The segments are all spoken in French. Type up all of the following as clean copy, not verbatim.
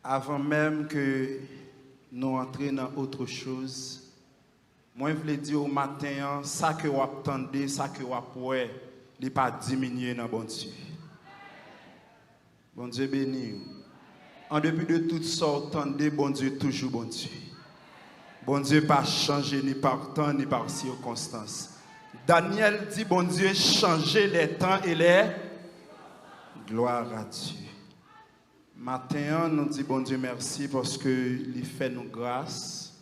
Avant même que nous entrions dans autre chose, moi je voulais dire au matin, ça que vous attendez, ça que vous apprenez, il n'est pas diminué dans bon Dieu. Bon Dieu béni. En dépit de tout ça, attendez, bon Dieu toujours bon Dieu. Bon Dieu pas changé ni par temps ni par circonstances. Daniel dit, bon Dieu, changez les temps et les gloire à Dieu. Matin, nous disons bon Dieu merci parce qu'il fait nous grâce.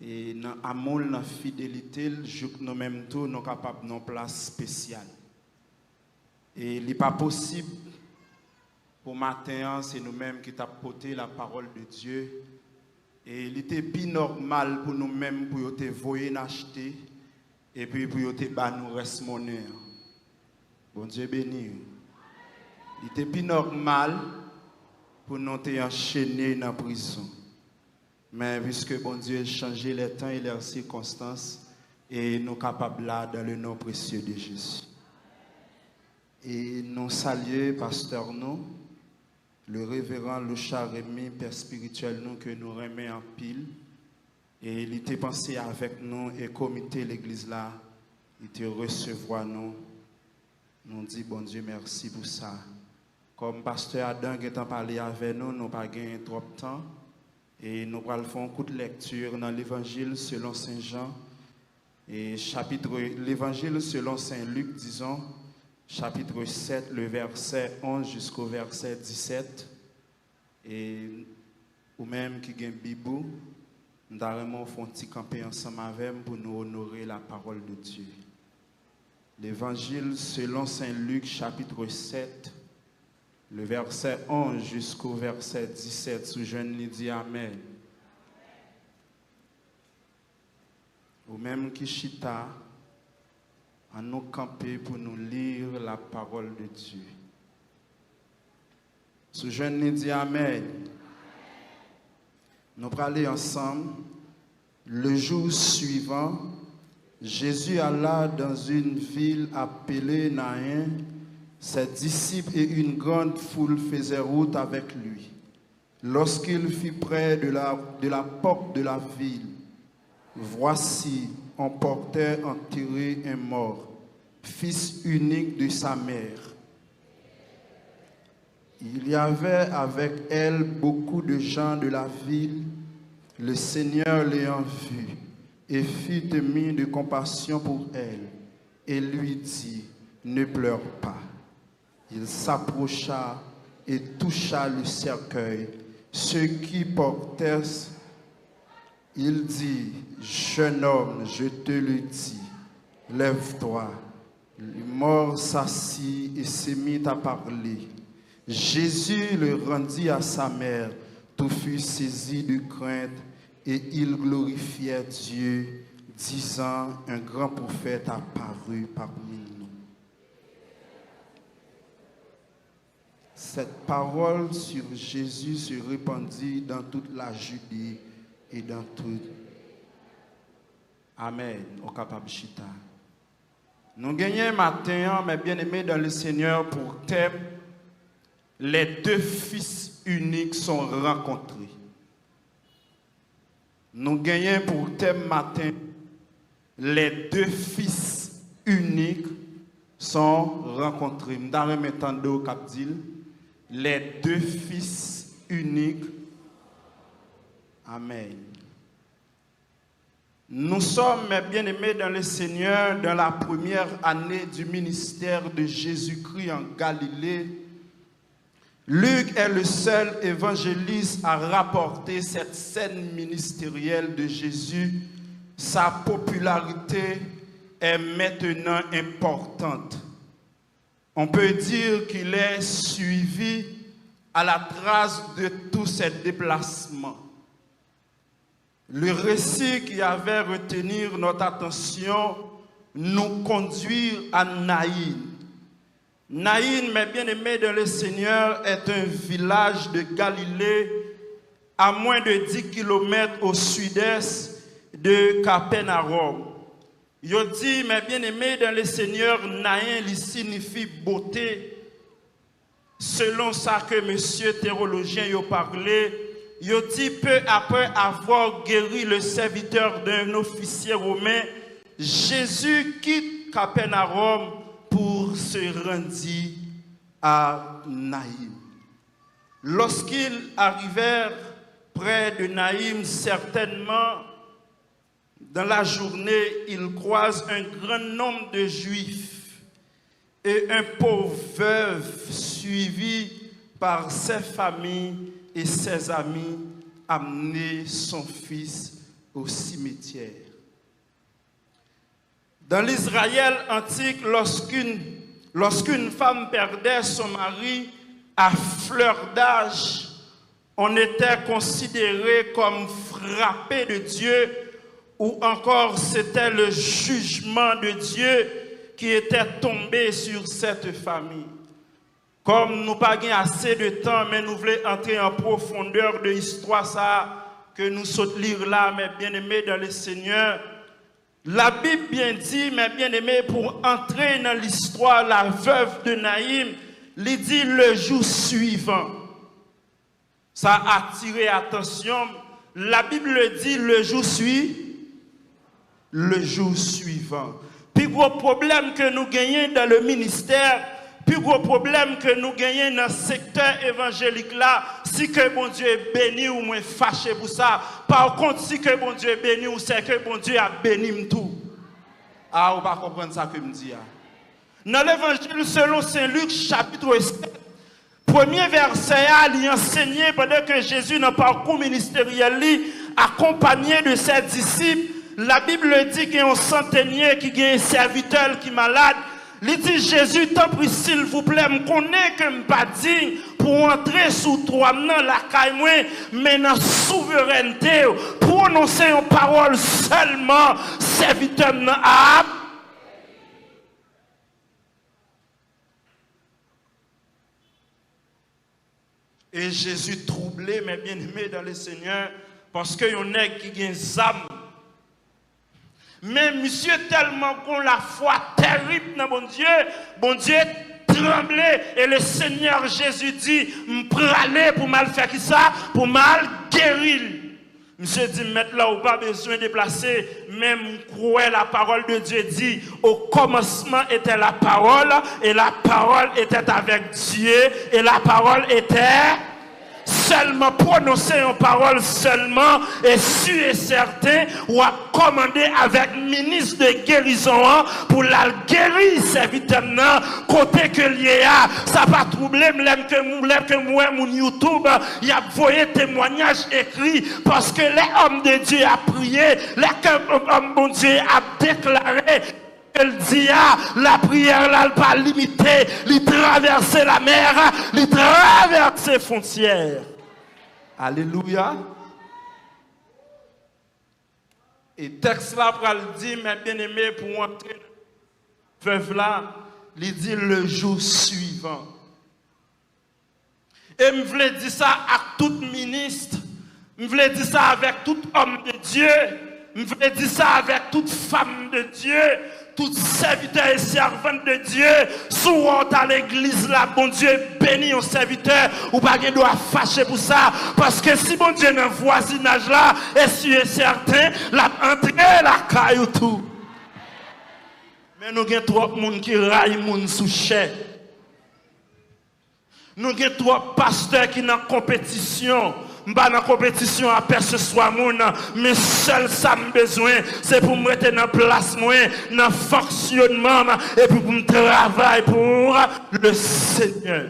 Et dans l'amour, dans la fidélité, nous-mêmes tous, nous sommes capables de place spéciale. Et il n'est pas possible pour matin, c'est nous-mêmes qui avons porté la parole de Dieu. Et il était plus normal pour nous-mêmes pour te voyer acheter et puis pour te battre nous reste monnaie. Bon Dieu béni. Il était plus normal pour nous enchaîner dans la prison. Mais puisque bon Dieu a changé les temps et les circonstances, et nous sommes capables là dans le nom précieux de Jésus. Et nous saluons, pasteur, nous, le révérend Loucha Rémy, père spirituel, nous, que nous remet en pile. Et il était pensé avec nous et comité l'église là, il était recevoir nous. Nous dit bon Dieu merci pour ça. Comme pasteur Adam qui a parlé avec nous, nous n'avons pas gagné trop de temps. Et nous allons faire un coup de lecture dans l'évangile selon Saint Jean. Et l'évangile selon Saint Luc, disons, chapitre 7, le verset 11 jusqu'au verset 17. Et ou même qui gagne Bibou, nous allons faire un petit camper ensemble avec pour nous honorer la parole de Dieu. L'évangile selon Saint Luc, chapitre 7, le verset 11 jusqu'au verset 17, sous jeune dit Amen. Ou même qui chita, à nous camper pour nous lire la parole de Dieu. Sous jeune dit Amen. Nous allons aller ensemble. Le jour suivant, Jésus alla dans une ville appelée Naïn. Ses disciples et une grande foule faisaient route avec lui. Lorsqu'il fut près de la porte de la ville, voici, on portait enterré un mort, fils unique de sa mère. Il y avait avec elle beaucoup de gens de la ville. Le Seigneur l'ayant vue et fut ému de compassion pour elle et lui dit, ne pleure pas. Il s'approcha et toucha le cercueil. Ceux qui portaient, il dit, jeune homme, je te le dis, lève-toi. Le mort s'assit et se mit à parler. Jésus le rendit à sa mère. Tout fut saisi de crainte et il glorifiait Dieu, disant, un grand prophète apparut parmi nous. Cette parole sur Jésus se répandit dans toute la Judée et dans tout. Amen. Au capable chita. Nous gagnons matin, mes bien-aimés dans le Seigneur, pour thème, les deux fils uniques sont rencontrés. Nous gagnons pour thème matin, les deux fils uniques sont rencontrés. Nous allons m'entendre au cap d'île. Les deux fils uniques. Amen. Nous sommes, mes bien-aimés dans le Seigneur, dans la première année du ministère de Jésus-Christ en Galilée. Luc est le seul évangéliste à rapporter cette scène ministérielle de Jésus. Sa popularité est maintenant importante. On peut dire qu'il est suivi à la trace de tous ses déplacements. Le récit qui avait retenu notre attention nous conduit à Naïn. Naïn, mes bien-aimés dans le Seigneur, est un village de Galilée à moins de 10 km au sud-est de Capernaum. Je dis, mes bien-aimés dans le Seigneur, Naïn signifie beauté. selon ça que monsieur théologien a parlé, il dit peu après avoir guéri le serviteur d'un officier romain, Jésus quitte Capernaum pour se rendre à Naïm. Lorsqu'ils arrivèrent près de Naïm, certainement, dans la journée, ils croisent un grand nombre de Juifs et un pauvre veuve suivi par ses familles et ses amis amener son fils au cimetière. Dans l'Israël antique, lorsqu'une femme perdait son mari à fleur d'âge, on était considéré comme frappé de Dieu, ou encore c'était le jugement de Dieu qui était tombé sur cette famille. Comme nous n'avons pas assez de temps, mais nous voulons entrer en profondeur de l'histoire ça que nous sautons lire là, mes bien-aimés dans le Seigneur. La Bible bien dit, mes bien-aimés, pour entrer dans l'histoire, la veuve de Naïm, il dit le jour suivant. Ça a attiré l'attention. La Bible dit le jour suivant. Puis gros problème que nous gagnons dans le ministère, plus gros problème que nous gagnons dans le secteur évangélique là, si que bon Dieu est béni ou moins fâché pour ça. Par contre, si que bon Dieu est béni ou c'est que bon Dieu a béni tout. Ah, on va comprendre ça que me dit. Dans l'évangile selon Saint Luc, chapitre 7, premier verset, il enseignait pendant que Jésus dans le parcours ministériel, accompagné de ses disciples, la Bible dit qu'il y a un centenier qui a un serviteur qui est malade. Il dit Jésus, tant pis s'il vous plaît, je connais que je ne suis pas digne pour entrer sous toi dans la caille, mais dans la souveraineté, pour prononcer une parole seulement, serviteur n'a pas. Et Jésus troublé, mes bien-aimés dans le Seigneur, parce qu'il y a un nègre qui a des âmes. Mais monsieur tellement qu'on la foi terrible dans bon Dieu tremblait et le Seigneur Jésus dit, m'praler pour mal faire qui ça, pour mal guérir. Monsieur dit, maintenant, on pas besoin de déplacer, même croire la parole de Dieu dit, au commencement était la parole, et la parole était avec Dieu, et la parole était seulement prononcer une parole seulement, et sûr et certain, ou à commander avec ministre de guérison pour la guérir serviteur côté que lié a ça pas troublé que moi mon YouTube il y a voyé témoignage écrit parce que les hommes de Dieu a prié les hommes de Dieu a déclaré. Elle dit, la prière là, elle pas limitée, il traverse la mer, il traverse les frontières. Alléluia. Et texte là, pour le dire, mes bien-aimés, pour entrer veuve là, il dit le jour suivant. Et je voulais dire ça à tout ministre, je voulais dire ça avec tout homme de Dieu, je voulais dire ça avec toute femme de Dieu. Tout serviteur et servante de Dieu, souvent à l'église là, bon Dieu bénit un serviteur, ou pas qu'il doit fâcher pour ça, parce que si bon Dieu dans le voisinage là, et si est certain, la entrée la caillou tout. Mais nous avons trop de monde qui raille moun sous chair. Nous avons trop de pasteurs qui sont en compétition. M'ba dans compétition à percevoir moun, mais seul ça me besoin, c'est pour me mettre dans place moi, dans fonctionnement et pour me travailler pour le Seigneur.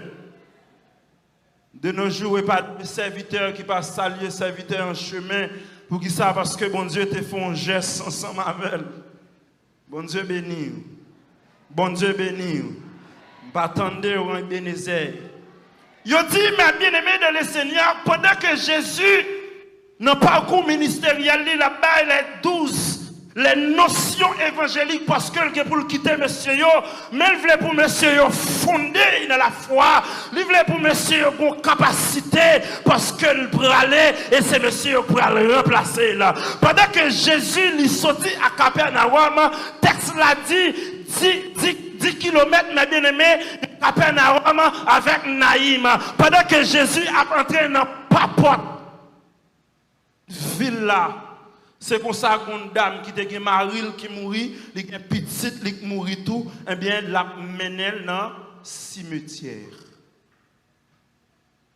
De nos jours, il n'y a pas de serviteur qui passe saluer serviteur en chemin pour qui ça parce que bon Dieu te fait un geste ensemble avec. Bon Dieu béni. Bon Dieu béni. M'attendez au Ebenezer. Yo dit, mes bien-aimés de le Seigneur, pendant que Jésus, dans le parcours ministériel, là-bas, les 12, les notions évangéliques, parce que pour le quitter monsieur, mais il voulait pour monsieur fonder dans la foi, il voulait pour monsieur une capacité, parce que le aller et c'est monsieur pour le remplacer là. Pendant que Jésus lui sortit à Capernaum, texte l'a dit 10 km, mes bien-aimés, de Capernaum avec Naïm. Pendant que Jésus a entré dans papote, ville là, c'est comme ça qu'une dame qui était Marie qui mourit, qui est petite, qui mourit tout, eh bien, la mène dans le cimetière.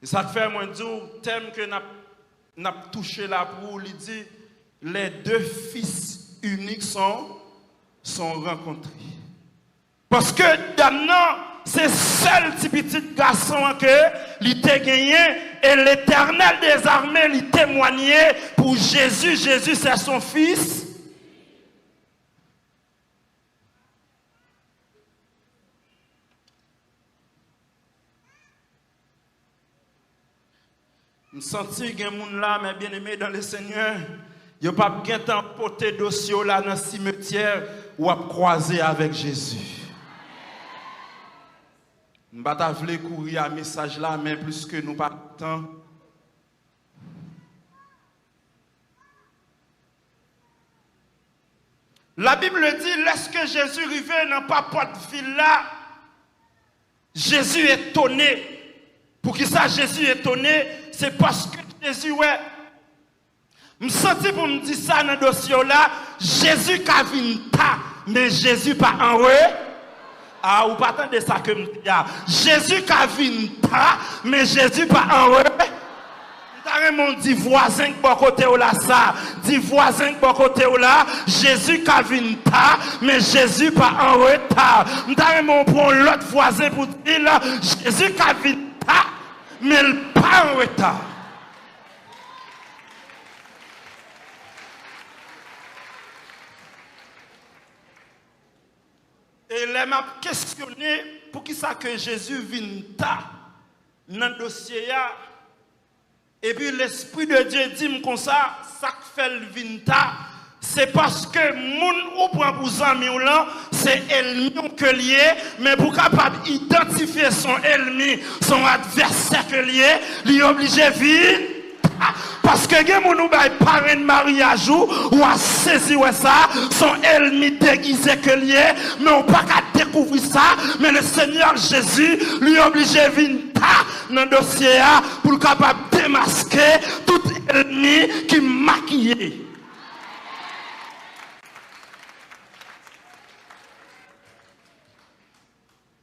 Et ça fait, moi, dire, thème que n'a touché là pour lui dit, les deux fils uniques sont rencontrés. Parce que dame, c'est seul petit garçon que il a gagné et l'Éternel des armées lui témoignait pour Jésus. Jésus, c'est son fils. Je sens que les gens là, mes bien-aimés dans le Seigneur, ils n'ont pas bien porté dossier là dans le cimetière ou à croiser avec Jésus. Je ne vais pas courir à message là, mais plus que nous pas de temps. La Bible dit, lorsque Jésus arrivait dans papote ville là, Jésus est étonné. Pour qui ça Jésus est étonné, c'est parce que Jésus, ouais, je me sens pour me dire ça dans le dossier là, Jésus qui a vu mais Jésus pas en vrai. Ah, ou pas attendre ça que me dis. Jésus qui a vu mais Jésus pas en vrai. Mon dit voisin qui bon côté là ça, dit voisin qui bon côté là, Jésus qui a vu mais Jésus pas en retard. Mon pour l'autre voisin pour dire là, Jésus qui a vu mais il pas en retard. Et il m'a questionné pour qui ça que Jésus vient dans le dossier. Et puis l'Esprit de Dieu dit comme ça fait le vinta, c'est parce que moun ou prend pour amis ou là, c'est ennemi que lié, mais pour capable identifier son ennemi, son adversaire que lié, il est obligé de vivre. Parce que les gens qui parrain de mariage ou a saisi ça, son ennemi déguisé que lié, mais on ne peut pas découvrir ça, mais le Seigneur Jésus lui est obligé de venir dans le dossier pour capable démasquer tout ennemi qui maquille.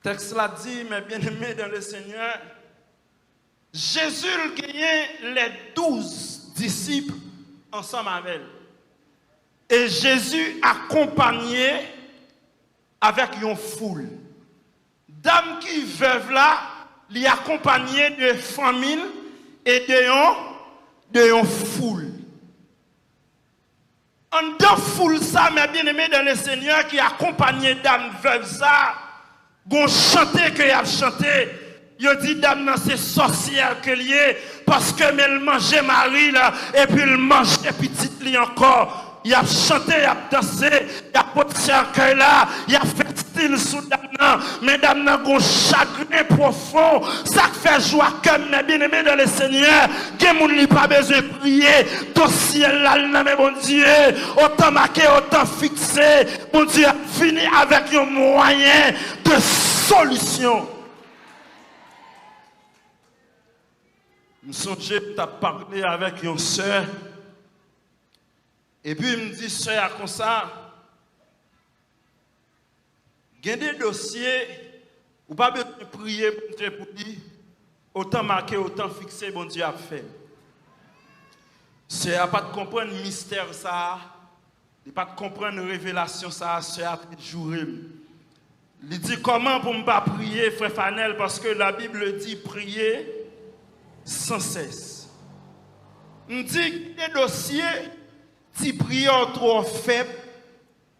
Le texte l'a dit, mes bien-aimés dans le Seigneur, Jésus a gagné les 12 disciples ensemble avec elle. Et Jésus accompagné avec une foule. Dame qui veuve là, il accompagné de famille et de une foule. En deux foule ça, mes bien-aimés dans le Seigneur, qui accompagné dame veuve ça, gon chanté que y a chanté. Il dit dame c'est sorcière que lié parce que elle mangeait Marie là et puis elle mangeait petite li encore. Il a chanté, il a dansé, il a porté cercueil là, il a fait style sous dame, mais dame n'a un chagrin profond, ça fait joie comme mes bien-aimés dans le Seigneur, que moun li pas besoin de prier, dossier là mais bon Dieu, autant marqué, autant fixé, mon Dieu a fini avec un moyen de solution. Je me souviens que tu as parlé avec une soeur. Et puis il me dit, soeur, comme ça, il y a des dossiers où pas besoin de prier pour dire, autant marqué, autant fixé, bon Dieu a fait. Soeur n'a pas de comprendre le mystère, ça, il n'a pas de comprendre la révélation, ça, soeur a fait jouer. Il dit, comment pour ne pas prier, frère Fanel, parce que la Bible dit, prier sans cesse. On dit que des dossiers, si prière trop faible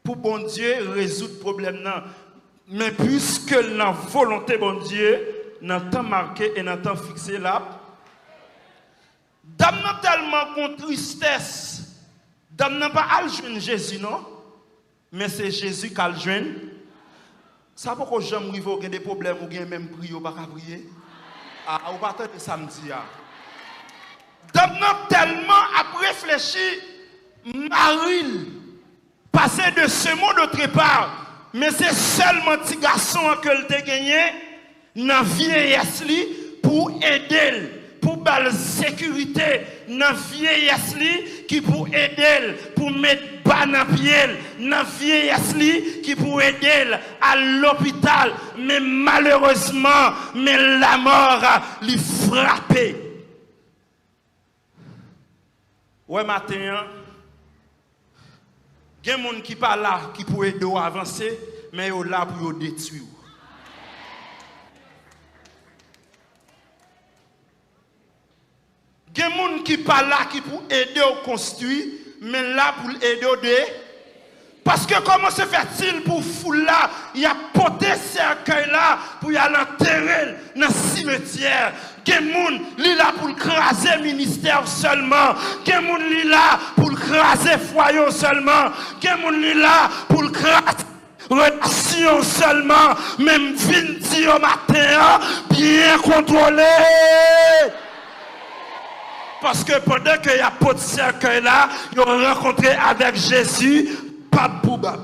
pour bon Dieu résoudre le problème. Mais puisque la volonté bon Dieu, dans le temps marqué et dans le temps fixé là, dame n'a tellement con tristesse, dame n'a pas à joindre Jésus, non? Mais c'est Jésus qui a le joindre. Ça pourquoi j'aime arriver à des problèmes ou bien même prier ou pas prier? Ah, ou pas de samedi. Dame n'a tellement à réfléchir. Marie, passer de ce monde autre part, Mais c'est seulement petit garçon que le te gagné dans vieillesse li pour aider, pour bal sécurité dans vieillesse li qui pour aider, pour mettre bas dans pied, dans vieillesse li qui pour aider à l'hôpital. Mais malheureusement, mais la mort lui frappé. Ouais matin, il y a des gens qui pas là qui pour aider à avancer, mais ils sont là pour détruire. Il y a des gens qui pas là qui pour aider à construire, mais là pour aider à détruire. Parce que comment se fait-il pour foule là, il y a porté cercueil là pour y aller enterrer dans le cimetière. Quelqu'un li là pour craser ministère seulement. Quelqu'un li là pour craser foyer seulement. Quelqu'un li là pour craser relation seulement. Même 20 au matin, bien contrôlé. Parce que pendant qu'il y a pas de cercueil là, ils ont rencontré avec Jésus. Pas probable.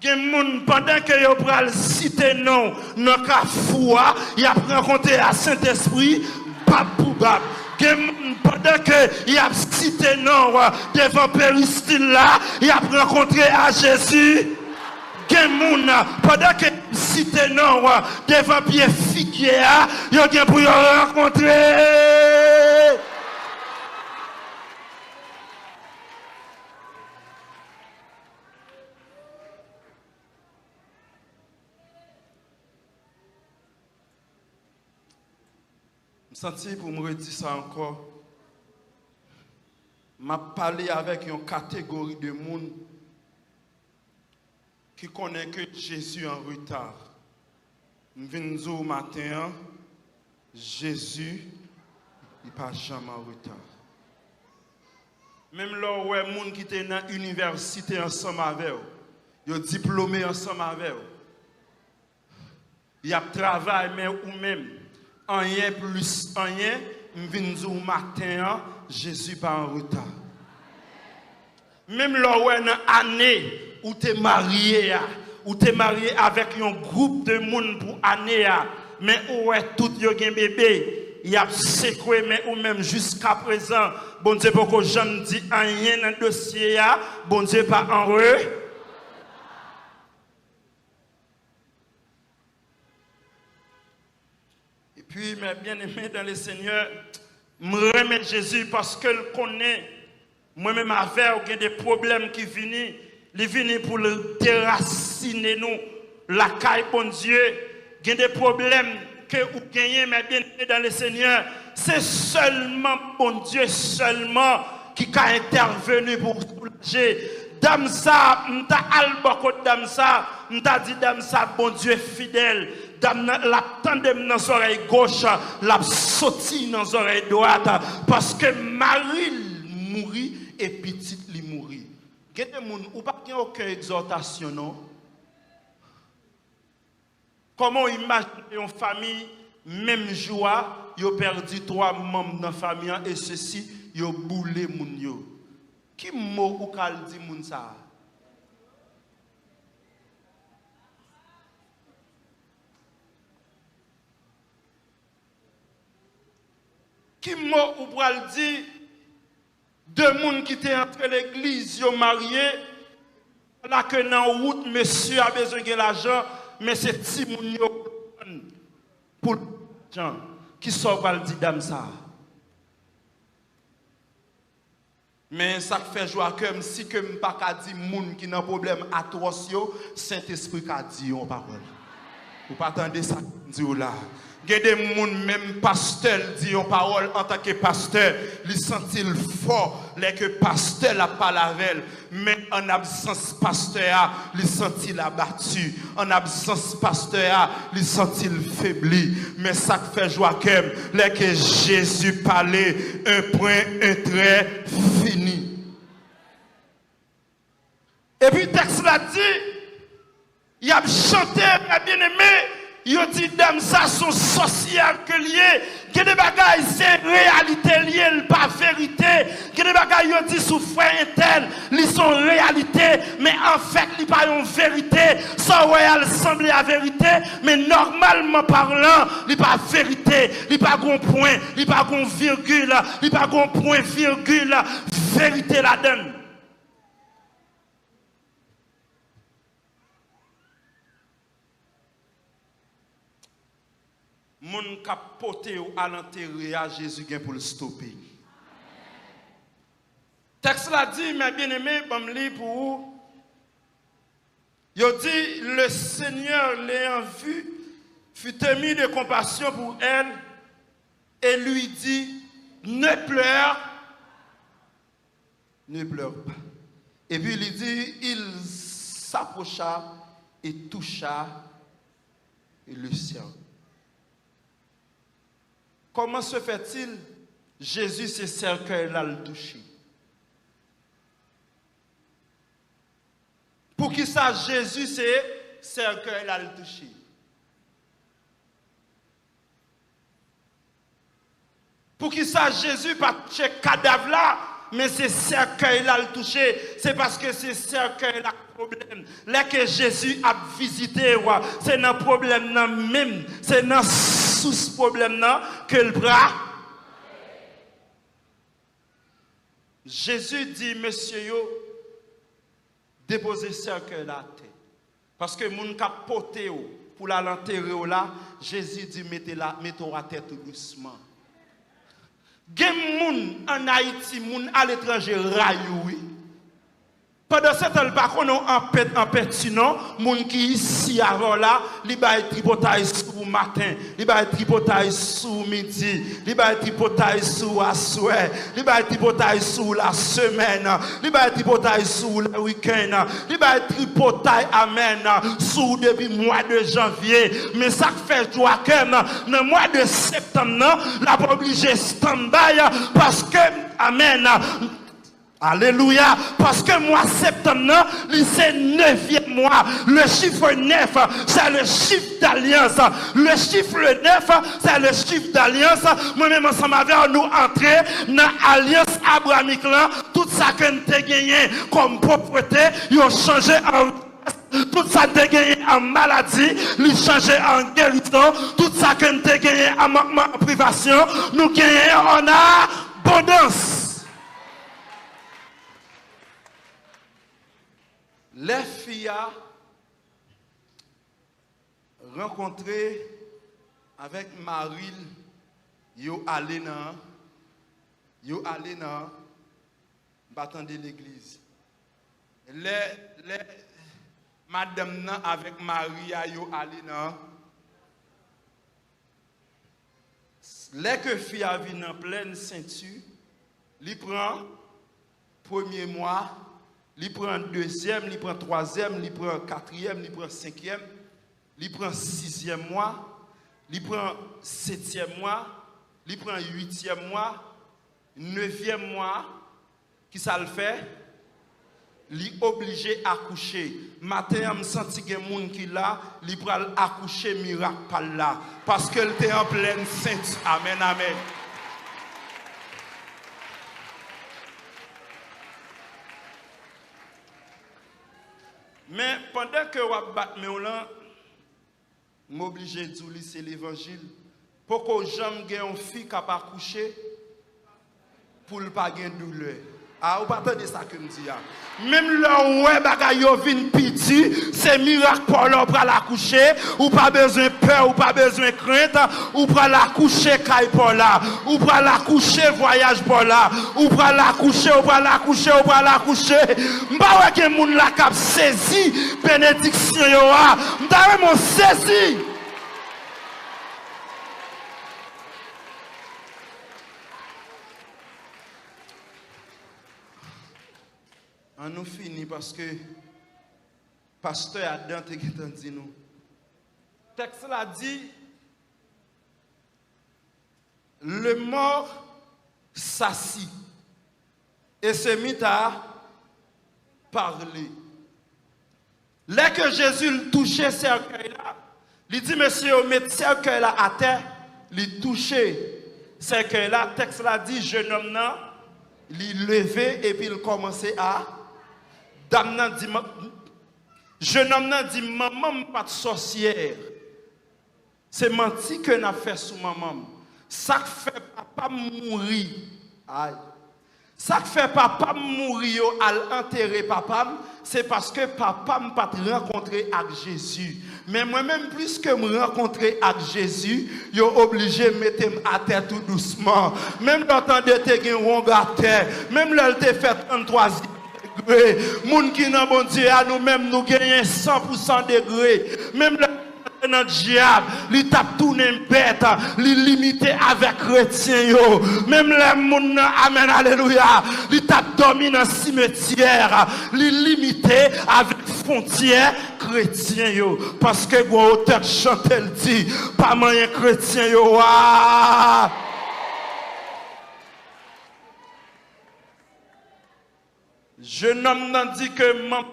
Pendant que vous prenez citer non, dans le foi, il a rencontré à Saint-Esprit, pas probable. Pendant que il a cité non devant Péristyle là, il a rencontré à Jésus. Pendant que cité non devant Pierre Figuier, il a pour rencontrer. Je sens pour me redire ça encore. Je parlé avec une catégorie de monde qui connaît que Jésus en retard. Je viens au matin, Jésus, il n'est pas jamais en retard. Même là où il y a des gens qui étaient dans l'université ensemble avec eux, ils sont diplômés ensemble avec eux. Ils travaillent, mais eux-mêmes. Rien plus, rien, je viens au matin, Jésus pas en retard. Même là où une année où tu es marié, avec un groupe de monde pour année, mais où est tout yo gen bébé, il y a secoué, mais ou même jusqu'à présent, bon Dieu, pour que j'en dis rien dans le dossier, bon Dieu pas en retard. Puis, mes bien-aimés dans le Seigneur, je remets Jésus parce que je connais, moi-même avec des problèmes qui viennent, ils viennent pour le déraciner nous, la caille, bon Dieu, il y a des problèmes que vous gagnez, mes bien-aimés dans le Seigneur, c'est seulement, bon Dieu, seulement qui a intervenu pour soulager. Dame ça, m'ta alboko dame ça, m'ta dit dame ça, bon Dieu fidèle. Dame la tendem dans l'oreille gauche, la sorti dans l'oreille droite, parce que Marie mourit et petite li mourit. Gete moun ou pas gen aucune exhortation non? Comment imaginer une famille même joie, yo perdu 3 membres dans la famille et ceci yo boulé moun yo. Qui mot ou kal di moun sa? Qui mot ou pral di deux moun qui étaient entre l'église yo marié là que dans route monsieur a besoin de l'argent mais c'est ti moun yo pour l'argent qui sort pral di dame ça. Mais ça fait joie comme si que m'pas ka di moun qui n'a problème atroce yo, Saint-Esprit ka di en parole. Vous pas attendre ça dit là. Il y a des gens, même pasteur, dit en parole en tant que pasteur, ils sentent fort, les que pasteur la parole avec, mais en absence pasteur, ils sentent abattu. En absence pasteur, ils sentent faibli. Mais ça fait joie les que Jésus parlait, un point, un trait, fini. Et puis le texte l'a dit, il a chanté, il a bien aimé. Yo dit dame ça sont social que lié, que des bagailles c'est réalité liée pas vérité, que des bagailles yo dit sous frère intel, ils sont réalité mais en fait li pas pas une vérité, ça ouais, elle semble la vérité, mais normalement parlant, il pas vérité, il pas un point, il pas un virgule, il pas un point virgule, vérité la donne. Moun capoté ou à l'enterrer à Jésus pour le stopper. Texte là dit, mes bien-aimés, bon lis pour vous. Il dit, le Seigneur l'ayant vu, fut ému de compassion pour elle et lui dit, ne pleure pas. Et puis il dit, il s'approcha et toucha le cerveau. Comment se fait-il? Jésus, ce cercueil-là, le touché. Pour qui ça, Jésus, c'est cercueil-là, le touché. Pour qui ça, Jésus, pas touché cadavre-là, mais c'est cercueil-là, le touché. C'est parce que c'est cercueil-là le problème. Là que Jésus a visité, c'est un problème même, c'est un sous problème que le bras. Jésus dit, monsieur yo, déposez cercueil là terre. Parce que moun ka poté pour la l'enterrer là, Jésus dit mettez-la à terre tout doucement. Gen moun en Haïti, moun à l'étranger rayoui. Pendant ce temps, par contre, en pertinent, moun qui ici avant là, li ba tripotaille sous matin, li ba tripotaille sous midi, li ba tripotaille sous assoir, li ba tripotaille sous la semaine, li ba tripotaille sous le week-end, li ba tripotaille amen sous depuis mois de janvier. Mais ça fait joie que dans le mois de septembre, la pas obligé stand-by parce que amen. Alléluia, parce que mois septembre, c'est 9e mois. Le chiffre 9, c'est le chiffre d'alliance. Le chiffre 9, c'est le chiffre d'alliance. Moi-même, ensemble avec nous entrer dans l'alliance abrahamique là. Tout ça que nous avons gagné comme propriété, ils ont changé en tout ça que nous avons gagné en maladie, ils changé en guérison. Tout ça que nous avons gagné en manquement, en privation, nous gagnons en abondance. Les filles rencontré avec Marie, yo allé dans bâton de l'église. Les madame avec Maria yo allé dans les que fille a vu en pleine ceinture, li prend premier mois. Il prend deuxième, il prend troisième, il prend quatrième, il prend cinquième, il prend sixième mois, il prend septième mois, il prend huitième mois, neuvième mois. Qui ça le fait? Il est obligé d'accoucher. Matin, je me sens qu'il y a des gens qui là, il prend accoucher miracle par là. Parce qu'elle était en pleine sainte. Amen, amen. Mais pendant que vous battez, je suis obligé de dire c'est l'évangile. Pour que j'aime une fille qui n'a pas accouché, pour ne pas avoir de douleur. Ah, vous pas de ça que je dis. Même là où vous vin piti, c'est miracle pour l'homme pour l'accoucher. Ou pas besoin de peur, ou pas besoin de crainte. Ou pour l'accoucher, caille pour là. Ou pour l'accoucher, voyage pour là. Ou pour l'accoucher, ou pour l'accoucher, ou pour l'accoucher. M'pa que moun la cap saisi bénédiction yo a. M'ta vraiment saisi. On nous finit parce que pasteur Adam te dit nous. Le texte là dit le mort s'assit et se mit à parler. Dès que Jésus touchait ce cercueil là, il dit monsieur, mettez ce cercueil là à terre, il touchait ce cercueil là. Le texte là dit jeune homme là, il levait et puis il commençait à dame dit Jeune homme n'a dit maman pas de sorcière. C'est menti que n'a fait sous maman. Ça fait papa mourir. Aïe. Ça fait papa mourir à enterrer papa, c'est parce que papa m'a pas rencontré avec Jésus. Mais moi-même, plus que me rencontrer avec Jésus, je suis obligé de mettre à terre tout doucement. Même quand on était à terre, même là, il fait 33 degrés. Moun qui n'a bon Dieu, à nous-mêmes, nous gagnons 100% degrés. Même là, notre diable, il tape tourner bête, il limité avec chrétien yo. Même les moun amen alléluia, il tape dormi dans cimetière, il limité avec frontière chrétien yo. Parce que gros auteur chante elle dit, pas moyen chrétien yo. Jeune homme n'a dit que maman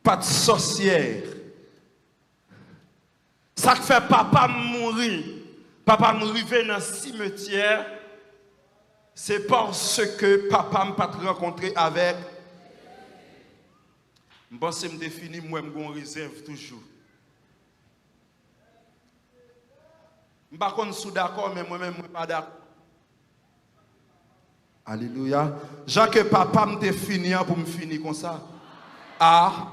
pas de sorcière. Ça fait papa mourir. Papa mourir dans le cimetière. C'est parce que papa m'a pas rencontré avec. Je pense que je définis moi je réserve toujours. Je ne suis pas d'accord, mais moi-même je ne suis pas d'accord. Alléluia. Jean que papa me définit pour me finir comme ça. Ah.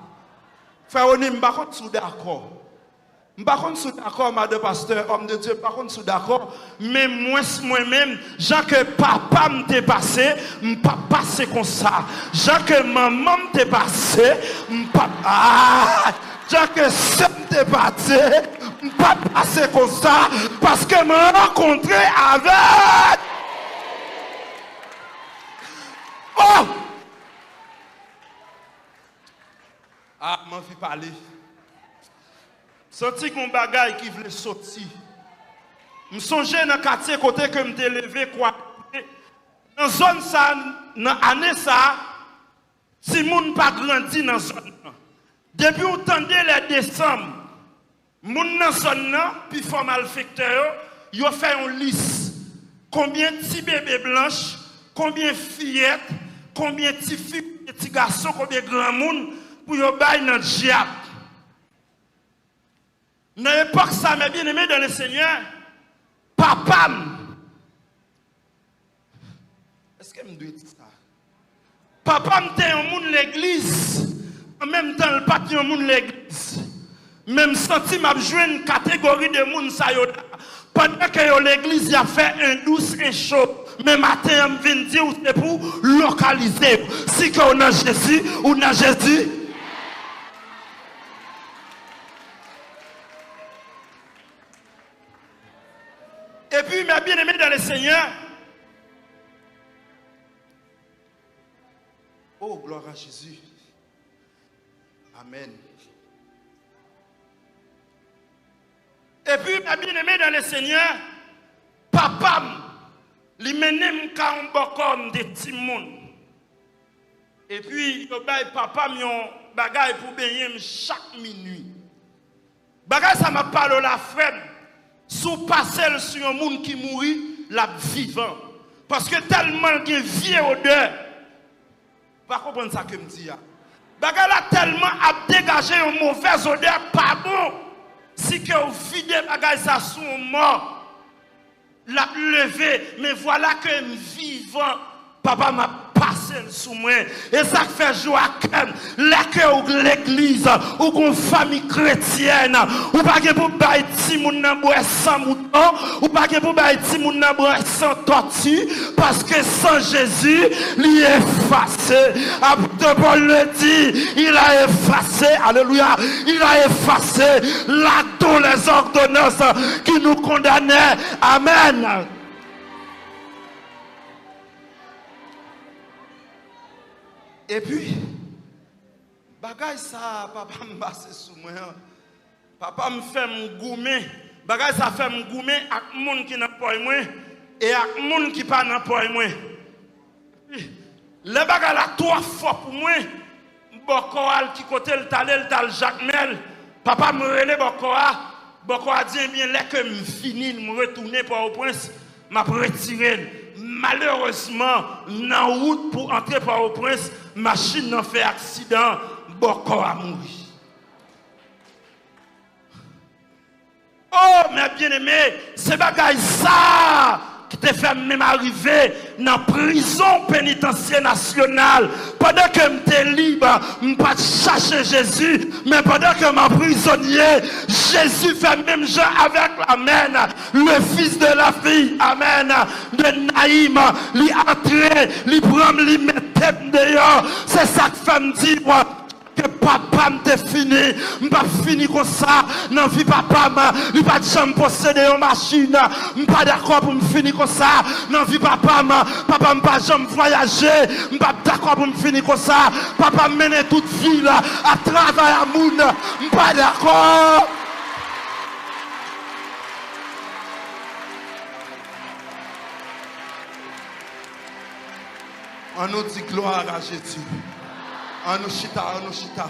Frère, on n'est pas d'accord. Je ne suis pas d'accord, madame pasteur, homme de Dieu, par contre, je suis d'accord. Mais moi-même, Jean que papa m'était passé, je ne pas passé comme ça. Jean que maman m'était passé, je ne pas. Ah! Jean que ça m'était passé, je ne pas passé comme ça. Parce que je me rencontré avec. Oh! Ah, je m'en fais parler. Senti qu'on bagaille qui voulait sortir. Je songeais dans le quartier côté que je me levé quoi. Dans la zone ça, dans l'année ça, si moun pas grandi dans la zone. Depuis on tendait les décembre, moun dans la zone, puis formal facteur, ils ont fait une liste. Combien de petits bébés blanches, combien de fillettes, combien de petits filles, petits garçons, combien de grands moun pour yon bail dans le diable. Dans l'époque, ça m'a bien aimé dans le Seigneur. Papa, est-ce que je dois dire ça? Papa m'était un monde l'église. En même temps, le pas un monde l'église. Même senti m'a joué une catégorie de monde ça yo. Pendant que l'église a fait un douce et chaud. Mais matin, je viens dire c'est pour localiser. Si on a Jésus, on a Jésus. Et puis, mes bien-aimés dans le Seigneur. Oh, gloire à Jésus. Amen. Et puis, mes bien-aimés dans le Seigneur, papa, il mène un bokon de Timon. Et puis, papa, il bagay pour baigner chaque minuit. Bagay, ça m'a parlé la frère. Sous passer sur un monde qui mourit, la vivant. Parce que tellement il y a vieille odeur. Pas comprendre ça que me dit. Bagala tellement a dégagé une mauvaise odeur, pas bon. Si que vous videz bagay ça sous mort, la levé, mais voilà que me vivant, papa m'a passé sous moi. Et ça fait joie à cœur. L'accueil de l'église, ou une famille chrétienne, ou pas que pour bailler si moun nan boire sans mouton, ou pas que pour bailler si moun nan boire sans tortue, parce que sans Jésus, il est effacé. Apôtre Paul le dit, il a effacé, alléluia, il a effacé là tous les ordonnances qui nous condamnaient. Amen. Et puis, bagay ça, papa me passe sous moi. Papa me fait me goumer. Bagay ça fait me goumer avec moun qui n'a pas moi et avec moun qui pas n'a pas moi. Le bagay là trois fois pour moi. Bokoal qui côté le tal Jacmel. Papa me relève Bokoa. Bokoa dit bien là que me fini me retourner pour au prince, m'a retiré. Malheureusement, dans la route pour entrer par au prince, machine n'a fait accident. beaucoup à mourir. Oh, mes bien-aimés, c'est bagaille ça qui te fait même arriver dans la prison pénitentiaire nationale. Pendant que je suis libre, je ne pas chercher Jésus, mais pendant que je suis prisonnier, Jésus fait même genre avec Amen, le fils de la fille, Amen, de Naïm, lui entrer, lui prendre, lui mettre tête dehors. C'est ça que fait me dire. Que papa m'te fini, m'pas fini comme ça, non vie papa il pas de chambre posséder une machine, m'pas d'accord pour me finir comme ça, non vie papa m'pas jamais voyager, m'pas d'accord pour me finir comme ça, papa mener toute vie là, à travailler à moun, m'pas d'accord. On nous dit gloire à Jésus. Anushita.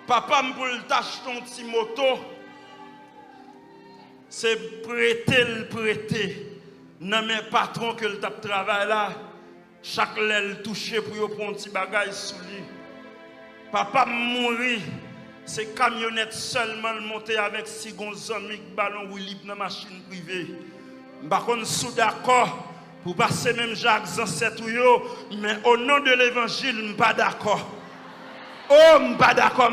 Papa m'poule tâche ton petit moto. C'est prêter. Non mais patron que le tap travail là. Chaque l'aile touché pour yo prendre un petit bagage sous lui. Papa mourir. C'est camionnette seulement monter avec 6 amis ballon ou libre dans machine privée. Par contre sous d'accord. Pour passer même Jacques ancêtre mais au nom de l'évangile, je ne suis pas d'accord. Oh, je ne suis pas d'accord.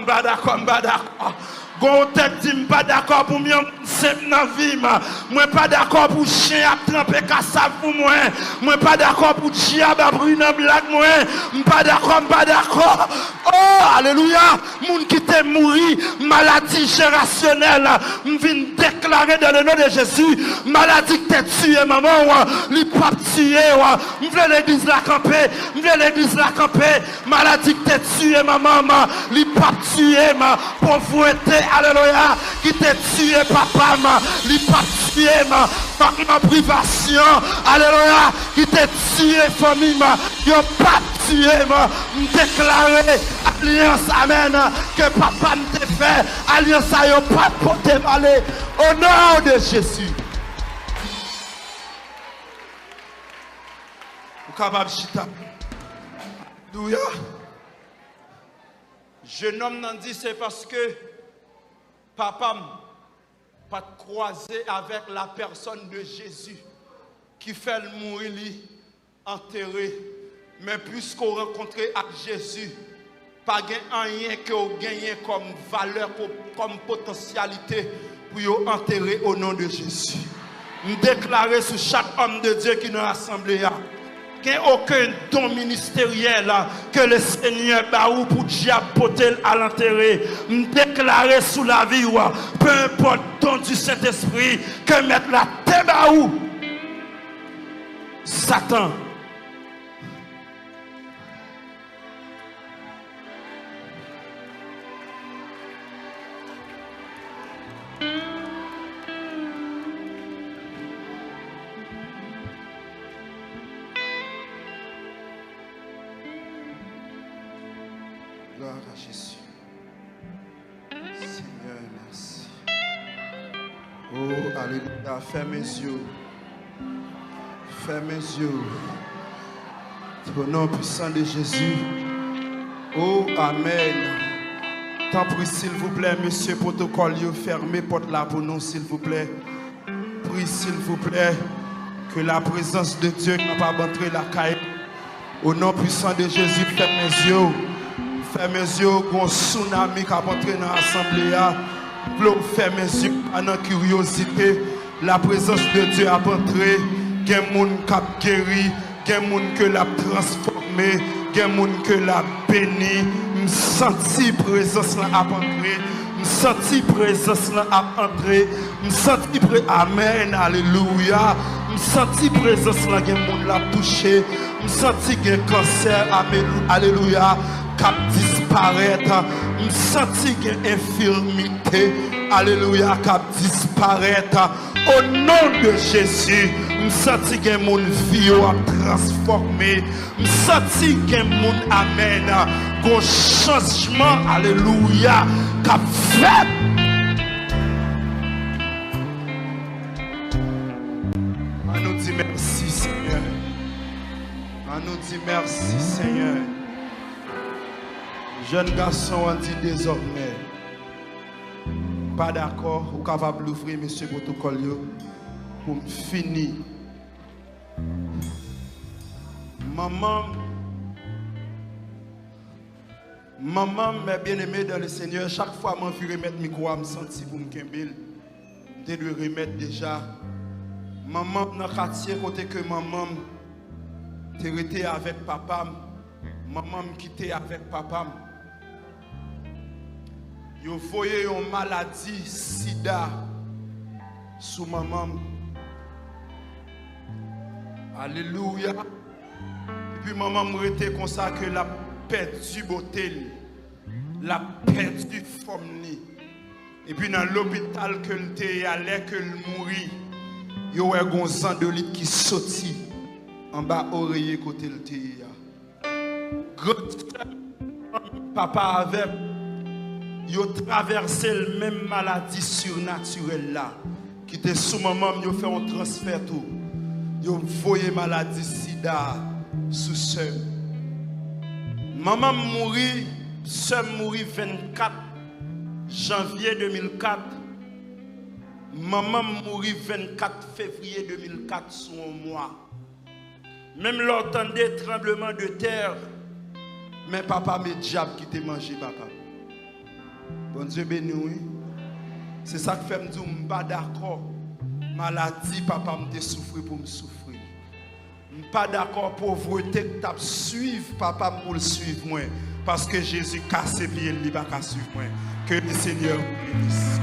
Gon tête dit me pas d'accord pour moi simple dans vie moi pas d'accord pour chien à tremper cassave pour moi pas d'accord pour chien à brûler blague moi pas d'accord oh alléluia moun qui t'est mouru maladie gérationnelle me vient déclarer dans le nom de Jésus maladie qui t'a tué maman li pas tué me veut l'église la camper maladie qui t'a tué maman li pas tué ma pauvreté alléluia, qui t'a tué papa, li pas tué ma privation, alléluia, qui t'a tué famille, yo pas tué déclaré alliance, amen, que papa ne t'a fait, alliance a yo pas porté malé, au nom de Jésus. Vous capable chita. Alléluia. Jeune homme n'en dit c'est parce que papa pas croisé avec la personne de Jésus qui fait le mourir enterré. Mais puisqu'on rencontré avec Jésus, pas rien que vous gagnez comme valeur, comme potentialité pour enterrer au nom de Jésus. Nous déclarer sur chaque homme de Dieu qui nous a assemblé. Qu'il n'y a aucun don ministériel que le Seigneur baou pour diable potel à l'enterrer. Déclarer sous la vie, peu importe don du Saint-Esprit, que mettre la tête baou. Satan. Gloire à Jésus. Seigneur, merci. Oh, alléluia. Ferme mes yeux. Ferme mes yeux. Au nom puissant de Jésus. Oh, Amen. Tant pis, s'il vous plaît, monsieur protocole, fermez porte là pour nous, s'il vous plaît. Prie, s'il vous plaît, que la présence de Dieu n'a pas entré la caille. Au nom puissant de Jésus, ferme mes yeux. Ferme mes yeux, un tsunami qui a entré dans l'assemblée. Ferme mes yeux, pendant curiosité. La présence de Dieu a entré. Il y a des gens qui ont guéri, il y a des gens qui l'ont transformé, il y a des gens qui l'ont béni. Je sens la présence là à entrer. Je sens la présence là à entrer. Je sens Amen, alléluia. Je sens la présence là, il y a des gens qui l'ont touché. Je sens qu'il y a un cancer, alléluia. Cap disparaître, me senti une infirmité, alléluia, cap disparaître, au nom de Jésus, me senti que mon vie a transformé, me senti que mon amen, un changement, alléluia, cap fait. On nous dit merci Seigneur, On nous dit merci Seigneur. Jeune garçon, on dit désormais. Pas d'accord, ou capable d'ouvrir monsieur protocole pour finir. Maman, mes bien-aimés dans le Seigneur, chaque fois que je remettre le micro, je me sens pour me kembel. Je dois remettre déjà. Maman, dans le quartier, côté que maman, tu étais avec papa, maman me quittait avec papa. Vous voyez une maladie sida sous maman. Alléluia. Et puis maman me était comme ça que la perdu beauté, la perdu forme. Et puis dans l'hôpital que le était allé que le mourit, il y a un sang de litre qui sorti en bas oreiller côté le était. Papa avait yo traversé la même maladie surnaturelle là qui était sous maman, yo fait un transfert tout. Yo voyé maladie sida sous sœur. Maman mourit, sœur mourit 24 janvier 2004. Maman mourit 24 février 2004 sur un mois. Même l'entendait tremblement de terre. Mais papa mes diable qui t'a mangé papa. Bon Dieu béni oui. C'est ça que fait me dire pas d'accord. Maladie papa me souffrir pour me souffrir. Pas d'accord pauvreté que t'as suivre papa pour le suivre moi parce que Jésus casse pied il pas qu'à suivre moi. Que le Seigneur vous bénisse.